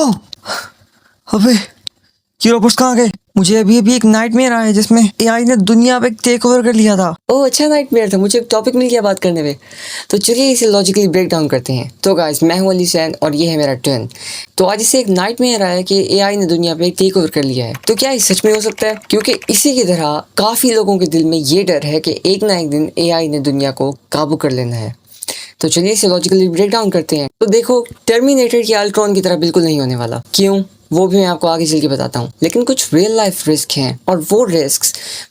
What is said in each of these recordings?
ओह अबे ये रोबोट्स कहाँ गए? मुझे अभी अभी एक नाइटमेयर आया है जिसमें एआई ने दुनिया पे टेक ओवर कर लिया था। ओह अच्छा नाइटमेयर था, मुझे एक टॉपिक मिल गया बात करने में। तो चलिए इसे लॉजिकली ब्रेक डाउन करते हैं। तो गाइस, मैं हूं अली सैन और ये है मेरा टर्न। तो आज इसे एक नाइटमेयर आया कि एआई ने दुनिया पे टेक ओवर कर लिया है। तो क्या ये सच में हो सकता है? क्योंकि इसी की तरह काफी लोगों के दिल में ये डर है कि एक ना एक दिन एआई ने दुनिया को काबू कर लेना है। तो चलिए इसे लॉजिकली ब्रेक डाउन करते हैं। तो देखो, टर्मिनेटर की अल्ट्रॉन की तरह बिल्कुल नहीं होने वाला। क्यों? वो भी मैं आपको आगे चल के बताता हूँ। लेकिन कुछ रियल लाइफ रिस्क हैं और वो रिस्क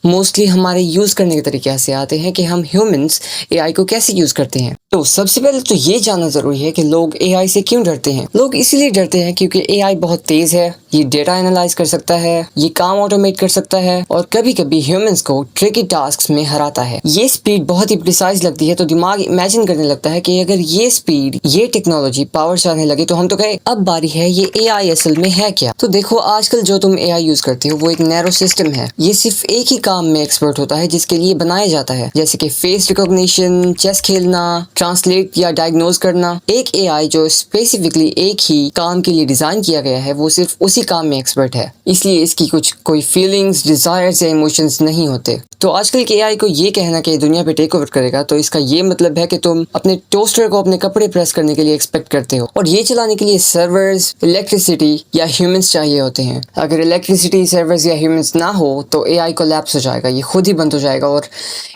मोस्टली हमारे यूज करने के तरीके से आते हैं कि हम ह्यूमंस एआई को कैसे यूज करते हैं। तो सबसे पहले तो ये जानना जरूरी है कि लोग एआई से क्यों डरते हैं। लोग इसीलिए डरते हैं क्योंकि एआई बहुत तेज है, ये डेटा एनालाइज कर सकता है, ये काम ऑटोमेट कर सकता है और कभी कभी ह्यूमंस को ट्रिकी टास्क में हराता है। ये स्पीड बहुत ही प्रिसाइज लगती है तो दिमाग इमेजिन करने लगता है कि अगर ये स्पीड, ये टेक्नोलॉजी पावर से आने लगे तो हम तो कहे अब बारी है ये एआई असल में है क्या। तो देखो, आजकल जो तुम एआई यूज करते हो वो एक नैरो सिस्टम है। ये सिर्फ एक ही काम में एक्सपर्ट होता है जिसके लिए बनाया जाता है, जैसे कि फेस रिकॉग्निशन, चेस खेलना, ट्रांसलेट या डायग्नोज करना। एक एआई जो स्पेसिफिकली एक ही काम के लिए डिजाइन किया गया है वो सिर्फ उसी काम में एक्सपर्ट है, इसलिए इसकी कोई फीलिंग्स, डिजायर्स या इमोशंस नहीं होते। तो आजकल के एआई को ये कहना कि दुनिया पे टेक ओवर करेगा, तो इसका ये मतलब है कि तुम अपने टोस्टर को अपने कपड़े प्रेस करने के लिए एक्सपेक्ट करते हो और ये चलाने के लिए सर्वर्स, इलेक्ट्रिसिटी या ह्यूमंस चाहिए होते हैं। अगर इलेक्ट्रिसिटी, सर्वर्स या ह्यूमंस ना हो तो एआई कोलैप्स हो जाएगा, ये खुद ही बंद हो जाएगा और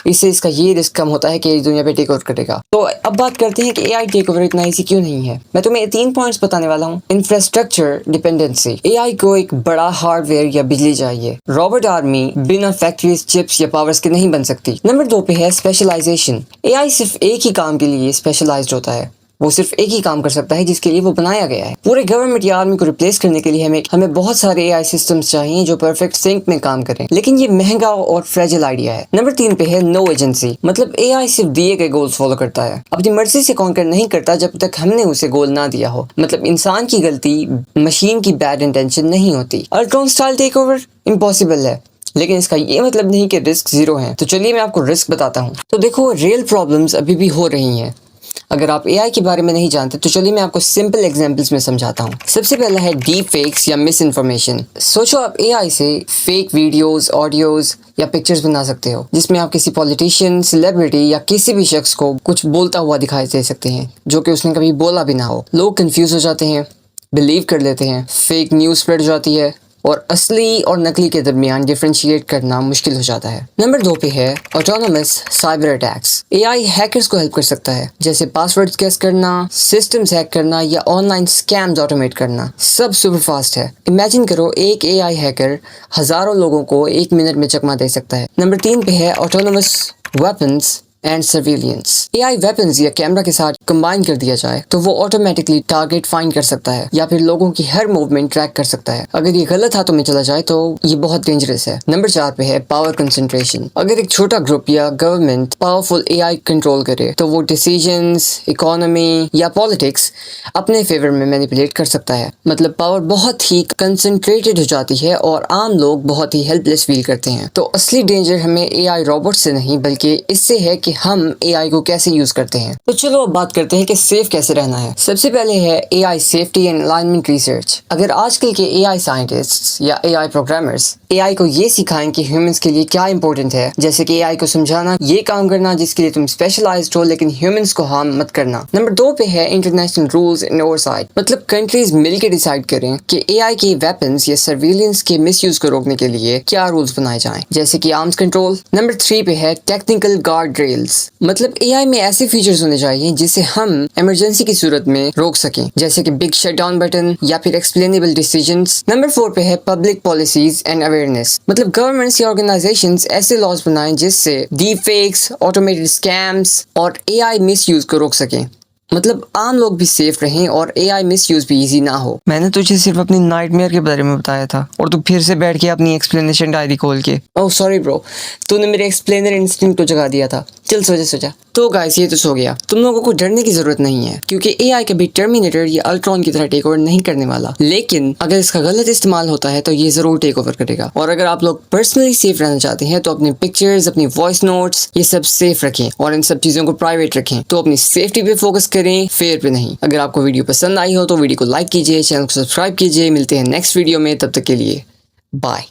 इससे इसका ये रिस्क कम होता है कि दुनिया पे टेक ओवर करेगा। तो अब बात करते हैं कि एआई टेक ओवर इतना ईजी क्यों नहीं है। मैं तुम्हें 3 पॉइंट्स बताने वाला हूँ। इंफ्रास्ट्रक्चर डिपेंडेंसी, एआई को एक बड़ा हार्डवेयर या बिजली चाहिए। रॉबोट आर्मी बिना फैक्ट्रीज, चिप्स या पावर्स के नहीं बन सकती। नंबर 2 पे है स्पेशलाइजेशन। एआई सिर्फ एक ही काम के लिए स्पेशलाइज्ड होता है, वो सिर्फ एक ही काम कर सकता है जिसके लिए वो बनाया गया है। पूरे गवर्नमेंट या आर्मी को रिप्लेस करने के लिए हमें बहुत सारे एआई सिस्टम्स चाहिए जो परफेक्ट सिंक में काम करें, लेकिन ये महंगा और फ्रेजिल आइडिया है। नंबर 3 पे है नो एजेंसी, मतलब एआई सिर्फ दिए गए गोल्स फॉलो करता है, अपनी मर्जी से कॉन्कर नहीं करता जब तक हमने उसे गोल ना दिया हो। मतलब इंसान की गलती मशीन की बैड इंटेंशन नहीं होती। Ultron style take over impossible है, लेकिन इसका ये मतलब नहीं कि रिस्क जीरो है। तो चलिए मैं आपको रिस्क बताता हूँ। तो देखो, रियल प्रॉब्लम्स अभी भी हो रही हैं। अगर आप एआई के बारे में नहीं जानते तो चलिए मैं आपको सिंपल एग्जांपल्स में समझाता हूँ। सबसे पहला है डीप फेक्स या मिस इन्फॉर्मेशन। सोचो आप एआई से फेक वीडियोस, ऑडियोज या पिक्चर्स बना सकते हो जिसमें आप किसी पॉलिटिशियन, सेलिब्रिटी या किसी भी शख्स को कुछ बोलता हुआ दिखाई दे सकते हैं जो कि उसने कभी बोला भी ना हो। लोग कंफ्यूज हो जाते हैं, बिलीव कर लेते हैं, फेक न्यूज स्प्रेड हो जाती है और असली और नकली के दरमियान डिफरेंशिएट करना मुश्किल हो जाता है। नंबर 2 पे है autonomous cyber attacks. AI hackers को हेल्प कर सकता है, जैसे पासवर्ड्स गेस करना, सिस्टम्स हैक करना या ऑनलाइन स्कैम्स ऑटोमेट करना। सब सुपर फास्ट है। इमेजिन करो, एक एआई हैकर हजारों लोगों को 1 मिनट में चकमा दे सकता है। नंबर 3 पे है autonomous weapons and surveillance. AI weapons या कैमरा के साथ कंबाइन कर दिया जाए तो वो ऑटोमेटिकली टारगेट फाइंड कर सकता है या फिर लोगों की हर मूवमेंट ट्रैक कर सकता है। अगर ये गलत हाथों में चला जाए तो ये बहुत डेंजरस है। नंबर 4 पे है पावर कंसंट्रेशन। अगर एक छोटा ग्रुप या गवर्नमेंट पावरफुल एआई कंट्रोल करे तो वो डिसीजंस, इकोनॉमी या पॉलिटिक्स अपने फेवर में मैनिपुलेट कर सकता है। मतलब पावर बहुत ही कंसंट्रेटेड हो जाती है और आम लोग बहुत ही हेल्पलेस फील करते हैं। तो असली डेंजर हमें एआई रोबोट से नहीं बल्कि इससे है कि हम एआई को कैसे यूज करते हैं। तो चलो अब बात करते हैं कि सेफ कैसे रहना है। सबसे पहले है AI safety and alignment research. अगर आजकल के एआई साइंटिस्ट्स या एआई प्रोग्रामर्स एआई को ये सिखाएं कि ह्यूमंस के लिए क्या इंपॉर्टेंट है, जैसे कि एआई को समझाना ये काम करना जिसके लिए तुम स्पेशलाइज्ड हो लेकिन ह्यूमंस को हार्म मत करना। नंबर 2 पे है इंटरनेशनल रूल्स एंड ओवरसाइट। मतलब कंट्रीज मिलकर डिसाइड करें कि एआई के वेपन्स या सर्विलेंस के मिसयूज को रोकने के लिए क्या रूल्स बनाए जाएं, जैसे कि आर्म्स कंट्रोल। नंबर 3 पे है टेक्निकल गार्ड रेल्स। मतलब एआई में ऐसे फीचर्स होने चाहिए जिसे हम इमरजेंसी की सूरत में रोक सकें, जैसे कि बिग शटडाउन बटन या फिर एक्सप्लेनेबल डिसीजंस। नंबर 4 पे है पब्लिक पॉलिसीज एंड अवेयरनेस। मतलब गवर्नमेंट्स या ऑर्गेनाइजेशंस ऐसे लॉज बनाएं जिससे डीप फेक्स, ऑटोमेटेड स्कैम्स और एआई मिसयूज को रोक सकें। मतलब आम लोग भी सेफ रहें और एआई मिसयूज भी इजी ना हो। मैंने तुझे सिर्फ अपनी नाइटमेयर के बारे में बताया था और तू फिर से बैठ के अपनी एक्सप्लेनेशन डायरी खोल के। ओह सॉरी ब्रो, तूने मेरे एक्सप्लेनर इंस्टिंक्ट को जगा दिया था। चल सो जा। तो गाइस ये तो सो गया। तुम लोगों को डरने की जरूरत नहीं है, क्योंकि एआई कभी टर्मिनेटर या अल्ट्रॉन की तरह टेक ओवर नहीं करने वाला। लेकिन अगर इसका गलत इस्तेमाल होता है तो ये जरूर टेक ओवर करेगा। और अगर आप लोग पर्सनली सेफ रहना चाहते हैं तो अपने पिक्चर्स, अपनी वॉइस नोट्स ये सब सेफ रखें और इन सब चीजों को प्राइवेट रखें। तो अपनी सेफ्टी पे फोकस करें, फेयर पे नहीं। अगर आपको वीडियो पसंद आई हो तो वीडियो को लाइक कीजिए, चैनल को सब्सक्राइब कीजिए। मिलते हैं नेक्स्ट वीडियो में, तब तक के लिए बाय।